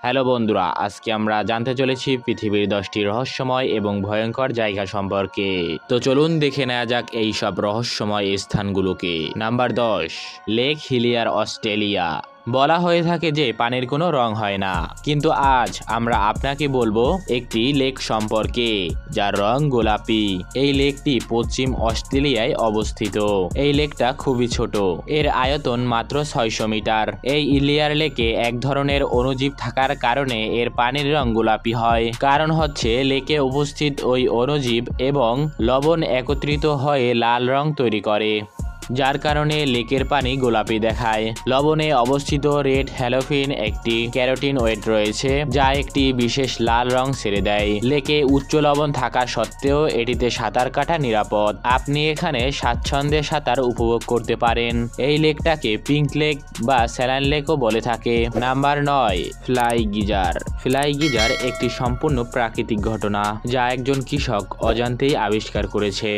Hello বন্ধুরা, আজকে আমরা জানতে চলেছি পৃথিবীর 10টি রহস্যময় এবং ভয়ঙ্কর জায়গা সম্পর্কে। তো চলুন দেখে নেওয়া যাক এই সব রহস্যময় স্থানগুলোকে। Number 10, Lake Hillier, Australia. বলা হয়ে থাকে যে পানির কোনো রং হয় না, কিন্তু আজ আমরা আপনাকে বলবো একটি লেক সম্পর্কে যার রং গোলাপি। এই লেকটি পশ্চিম অস্ট্রেলিয়ায় অবস্থিত। এই লেকটা খুবই ছোট, এর আয়তন মাত্র 600 মিটার। এই ইলিয়ার লেকে এক ধরনের অণুজীব থাকার কারণে এর পানির রং গোলাপি হয়। কারণ হচ্ছে লেকে উপস্থিত ওই অণুজীব এবং লবণ একত্রিত হয়ে লাল রং তৈরি করে, যার কারণে লেকের পানি গোলাপি দেখায়। লবণে অবস্থিত রেড হ্যালোফিন একটি ক্যারোটিনয়েড রয়েছে, যা একটি বিশেষ লাল রং ছেড়ে দেয়। লেকে উচ্চ লবণ থাকা সত্ত্বেও এটিতে সাঁতার কাটা নিরাপদ। আপনি এখানে স্বাচ্ছন্দ্যে সাঁতার উপভোগ করতে পারেন। এই লেকটাকে পিঙ্ক লেক বা স্যালাইন লেকও বলে থাকে। Number 9, fly geyser. Fly geyser একটি সম্পূর্ণ প্রাকৃতিক ঘটনা যা একজন কৃষক অজান্তেই আবিষ্কার করেছে।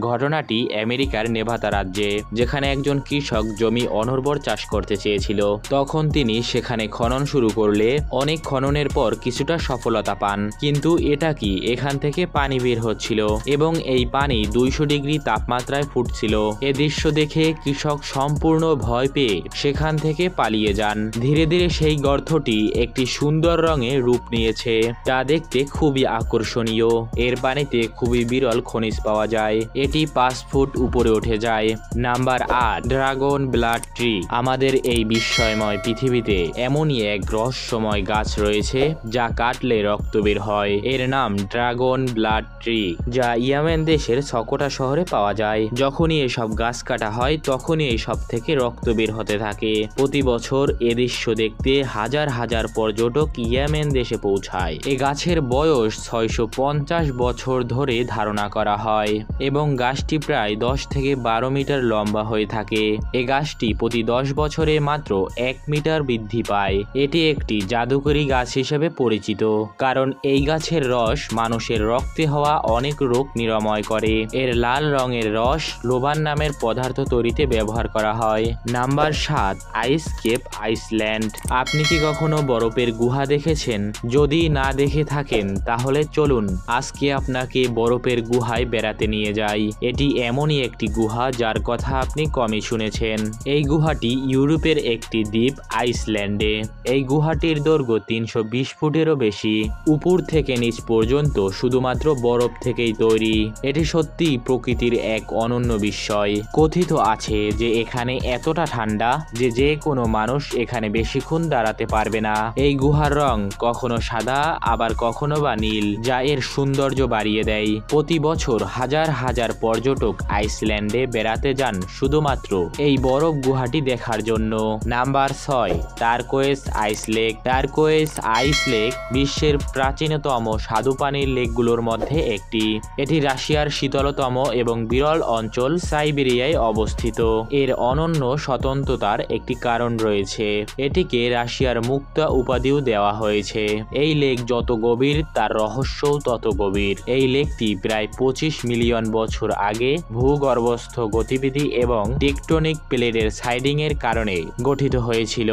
ঘটনাটি আমেরিকার নেভাদা রাজ্যে, যেখানে একজন কৃষক জমি অনর্বর চাষ করতে চেয়েছিল। তখন তিনি সেখানে খনন শুরু করলে অনেক খননের পর কিছুটা সফলতা পান, কিন্তু এটা কি এখান থেকে পানি বের হচ্ছিল এবং এই পানি 200 ডিগ্রি তাপমাত্রায় ফুটছিল। এ দৃশ্য দেখে কৃষক সম্পূর্ণ ভয় পেয়ে সেখান থেকে পালিয়ে যান। ধীরে ধীরে সেই গর্তটি একটি সুন্দর রঙে রূপ নিয়েছে, যা দেখতে খুবই আকর্ষণীয়। এর পানিতে খুবই বিরল খনিজ পাওয়া যায়। এটি 5 ফুট উপরে উঠে যায়। Number 8, dragon blood tree. আমাদের এই বিস্ময়ময় পৃথিবীতে এমনই এক রহস্যময় গাছ রয়েছে যা কাটলে রক্ত বের হয়। এর নাম ড্রাগন ব্লাড ট্রি, যা ইয়েমেন দেশের সকোটা শহরে পাওয়া যায়। যখনই এসব গাছ কাটা হয় তখনই এইসব থেকে রক্ত বের হতে থাকে। প্রতি বছর এ দৃশ্য দেখতে হাজার হাজার পর্যটক ইয়েমেন দেশে পৌঁছায়। এ গাছের বয়স 650 বছর ধরে ধারণা করা হয় এবং গাছটি প্রায় 10 থেকে 12 মিটার লম্বা হয়ে থাকে। এই গাছটি প্রতি 10 বছরে মাত্র 1 মিটার বৃদ্ধি পায়। এটি একটি জাদুকরী গাছ হিসেবে পরিচিত, কারণ এই গাছের রস মানুষের রক্তে হওয়া অনেক রোগ নিরাময় করে। এর লাল রঙের রস লোবান নামের পদার্থ তৈরিতে ব্যবহার করা হয়। নাম্বার 7, আইস কেপ, আইসল্যান্ড। আপনি কি কখনো বরফের গুহা দেখেছেন? যদি না দেখে থাকেন তাহলে চলুন আজকে আপনাকে বরফের গুহায় বেড়াতে নিয়ে যাই। এটি এমনই একটি গুহা যার কথা আপনি কমই শুনেছেন। এই গুহাটি ইউরোপের একটি দ্বীপ আইসল্যান্ডে। এই গুহাটির দৈর্ঘ্য 320 ফুটেরও বেশি। উপর থেকে নিচ পর্যন্ত শুধুমাত্র বরফ থেকেই তৈরি। এটি সত্যিই প্রকৃতির এক অনন্য বিস্ময়। কথিত আছে যে এখানে এতটা ঠান্ডা যে যে কোনো মানুষ এখানে বেশিক্ষণ দাঁড়াতে পারবে না। এই গুহার রং কখনো সাদা আবার কখনো বা নীল, যা এর সৌন্দর্য বাড়িয়ে দেয়। প্রতি বছর হাজার হাজার পর্যটক আইসল্যান্ডে বেড়াতে যান শুধুমাত্র এই বরফ গুহাটি দেখার জন্য। নাম্বার 6, টারকোয়েস আইস লেক। টারকোয়েস আইস লেক বিশ্বের প্রাচীনতম স্বাদুপানির লেকগুলোর মধ্যে একটি। এটি রাশিয়ার শীতলতম এবং বিরল অঞ্চল সাইবেরিয়ায় অবস্থিত। এর অনন্য স্বতন্ত্রতার একটি কারণ রয়েছে। এটিকে রাশিয়ার মুক্তা উপাধিও দেওয়া হয়েছে। এই লেক যত গভীর তার রহস্যও তত গভীর। এই লেকটি প্রায় 25 মিলিয়ন বছর আগে ভূগর্ভস্থ গতিবিধি এবং টেকটনিক প্লেটের সাইডিং এর কারণে গঠিত হয়েছিল।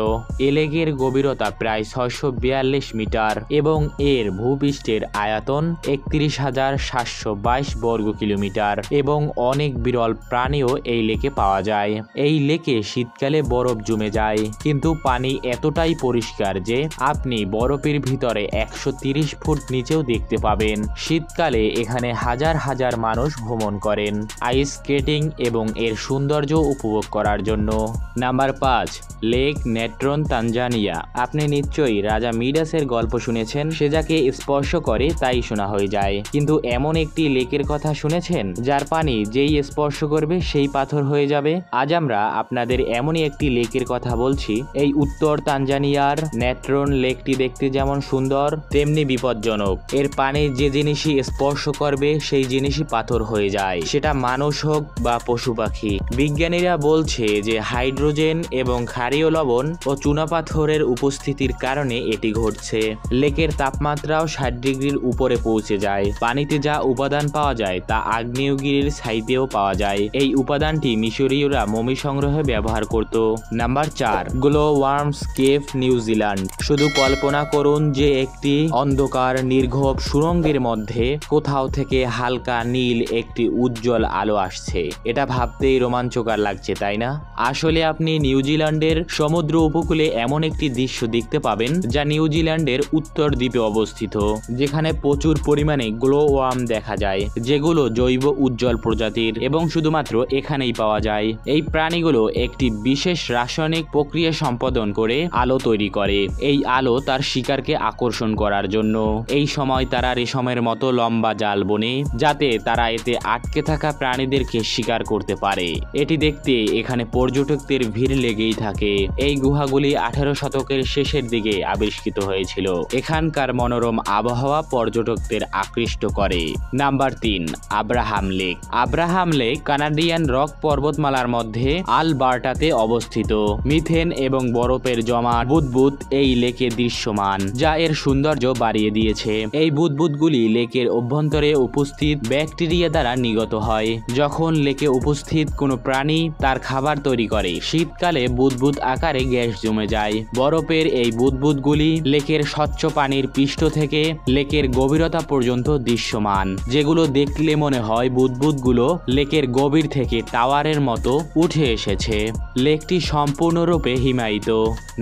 এ লেকের গভীরতা প্রায় 642 মিটার এবং এর ভূপৃষ্ঠের আয়তন 31,722 বর্গ কিলোমিটার এবং অনেক বিরল প্রাণীও এই লেকে পাওয়া যায়। এই লেকে শীতকালে বরফ জমে যায়, কিন্তু পানি এতটাই পরিষ্কার যে আপনি বরফের ভিতরে 130 ফুট নিচেও দেখতে পাবেন। শীতকালে এখানে হাজার হাজার মানুষ ভ্রমণ করেন আইস স্কেটিং এবং এর সৌন্দর্য উপভোগ করার জন্য। Number 5, lake Natron, Tanzania. আপনি নিশ্চয়ই রাজা মিডাসের গল্প শুনেছেন, সে যাকে স্পর্শ করে তাই শোনা হয়ে যায়। কিন্তু এমন একটি লেকের কথা শুনেছেন যার পানি যেই স্পর্শ করবে সেই পাথর হয়ে যাবে? আজ আমরা আপনাদের এমনই একটি লেকের কথা বলছি। এই উত্তর তানজানিয়ার নেট্রন লেকটি দেখতে যেমন সুন্দর তেমনি বিপজ্জনক। এর পানি যে জিনিসই স্পর্শ করবে সেই জিনিসই পাথর হয়ে যায়। যায়, সেটা মানুষ হোক বা পশু পাখি। বিজ্ঞানীরা বলছে যে হাইড্রোজেন এবং ক্ষারীয় লবণ ও চুনাপাথরের উপস্থিতির কারণে এটি ঘটছে। লেকের তাপমাত্রাও 60 ডিগ্রির উপরে পৌঁছে যায়। পানিতে যা উপাদান পাওয়া যায় তা আগ্নেয়গিরির ছাইতেও পাওয়া যায়। এই উপাদানটি মিশরীয়রা মমি সংগ্রহে ব্যবহার করত। Number 4, glow worms cave, New Zealand. শুধু কল্পনা করুন যে একটি অন্ধকার নির্ঘোপ সুড়ঙ্গের মধ্যে কোথাও থেকে হালকা নীল একটি উজ্জ্বল আলো আসছে। এটা ভাবতেই রোমাঞ্চকর লাগছে, তাই না? আসলে আপনি নিউজিল্যান্ডের সমুদ্র উপকূলে এমন একটি দৃশ্য দেখতে পাবেন যা নিউজিল্যান্ডের উত্তর দ্বীপে অবস্থিত, যেখানে প্রচুর পরিমাণে গ্লো ওয়ার্ম দেখা যায়, যেগুলো জৈব উজ্জ্বল প্রজাতির এবং শুধুমাত্র এখানেই পাওয়া যায়। এই প্রাণীগুলো একটি বিশেষ রাসায়নিক প্রক্রিয়া সম্পাদন করে আলো তৈরি করে। এই আলো তার শিকারকে আকর্ষণ করার জন্য। এই সময় তারা রেশমের মতো লম্বা জাল বোনে, যাতে তারা এতে আটকে থাকা প্রাণীদেরকে শিকার করতে পারে। এটি দেখতে এখানে পর্যটকদের ভিড় লেগেই থাকে। এই গুহাগুলি 18 শতকের শেষের দিকে আবিষ্কৃত হয়েছিল। এখানকার মনোরম আবহাওয়া পর্যটকদের আকৃষ্ট করে। Number 3, Abraham lake. Abraham lake Canadian rock পর্বতমালার মধ্যে আলবার্টাতে অবস্থিত। মিথেন এবং বরফের জমা বুদবুদ এই লেকে দৃশ্যমান, যা এর সৌন্দর্য বাড়িয়ে দিয়েছে। এই বুদবুদগুলি লেকের অভ্যন্তরে উপস্থিত ব্যাকটেরিয়া দ্বারা নিগত হয়। যখন লেকে উপস্থিত কোনো প্রাণী তার খাবার তৈরি করে, শীতকালে বুদবুদ আকারে গ্যাস জমে যায়। বরফের এই বুদবুদগুলি লেকের স্বচ্ছ পানির পৃষ্ঠ থেকে লেকের গভীরতা পর্যন্ত দৃশ্যমান, যেগুলো দেখলে মনে হয় বুদবুদগুলো লেকের গভীর থেকে টাওয়ারের মতো উঠে এসেছে। লেকটি সম্পূর্ণরূপে হিমায়িত।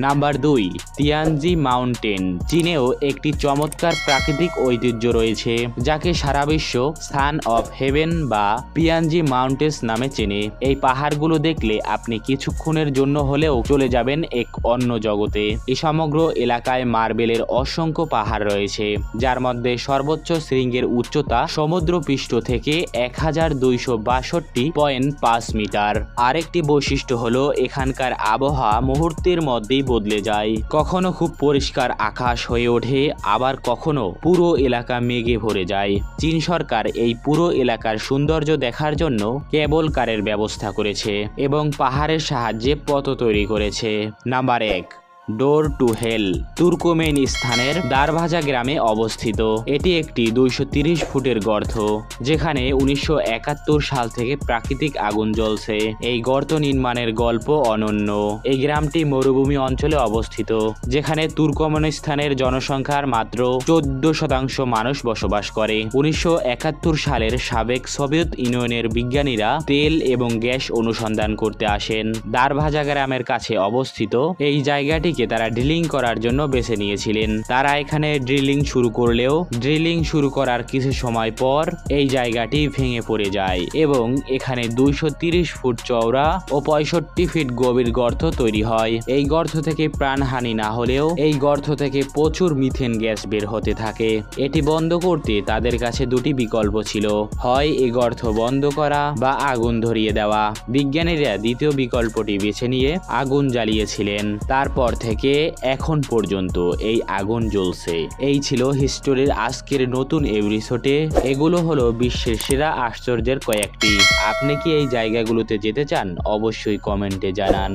Number 2, তিয়ানজি mountain. চীনেও একটি চমৎকার প্রাকৃতিক ঐতিহ্য রয়েছে, যাকে সারা বিশ্ব সান অফ হেভেন বা পিয়ানজি মাউন্টেন্স নামে চেনে। এই পাহাড়গুলো দেখলে আপনি কিছুক্ষণের জন্য হলেও চলে যাবেন এক অন্য জগতে। এই সমগ্র এলাকায় মার্বেলের অসংখ্য পাহাড় রয়েছে, যার মধ্যে সর্বোচ্চ শৃঙ্গের উচ্চতা সমুদ্র পৃষ্ঠ থেকে 1262.5 মিটার। আরেকটি বৈশিষ্ট্য হলো এখানকার আবহাওয়া মুহূর্তের মধ্যেই বদলে যায়। কখনো খুব পরিষ্কার আকাশ হয়ে ওঠে, আবার কখনো পুরো এলাকা মেঘে ভরে যায়। চীন সরকার এই পুরো এলাকার সৌন্দর্য দেখার জন্য কেবল কারের ব্যবস্থা করেছে এবং পাহাড়ের সাহায্যে পথ তৈরি করেছে। Number 1, door to hell. তুর্কমেনিস্তানের দারভাজা গ্রামে অবস্থিত। এটি একটি 230 ফুটের গর্ত, যেখানে 1971 সাল থেকে প্রাকৃতিক আগুন জ্বলছে। এই গর্ত নির্মাণের গল্প অনন্য। এই গ্রামটি মরুভূমি অঞ্চলে অবস্থিত, যেখানে তুর্কমেনিস্তানের জনসংখ্যার মাত্র 14% মানুষ বসবাস করে। 1971 সালের সাবেক সোভিয়েত ইউনিয়নের বিজ্ঞানীরা তেল এবং গ্যাস অনুসন্ধান করতে আসেন। দারভাজা গ্রামের কাছে অবস্থিত এই জায়গাটি তারা ড্রিলিং করার জন্য বেছে নিয়েছিলেন। তারা এখানে ড্রিলিং শুরু করলেও ড্রিলিং শুরু করার কিছু সময় পর এই জায়গাটি ভেঙে পড়ে যায় এবং এখানে 230 ফুট চওড়া ও 65 ফিট গভীর গর্ত তৈরি হয়। এই গর্ত থেকে প্রাণহানি না হলেও এই গর্ত থেকে প্রচুর মিথেন গ্যাস বের হতে থাকে। এটি বন্ধ করতে তাদের কাছে দুটি বিকল্প ছিল, হয় এই গর্ত বন্ধ করা বা আগুন ধরিয়ে দেওয়া। বিজ্ঞানীরা দ্বিতীয় বিকল্পটি বেছে নিয়ে আগুন জ্বালিয়েছিলেন। তারপর থেকে এখন পর্যন্ত এই আগুন জ্বলছে। এই ছিল হিস্টোরির আজকের নতুন এপিসোডে। এগুলো হলো বিশ্বের সেরা আশ্চর্যের কয়েকটি। আপনি কি এই জায়গাগুলোতে যেতে চান? অবশ্যই কমেন্টে জানান।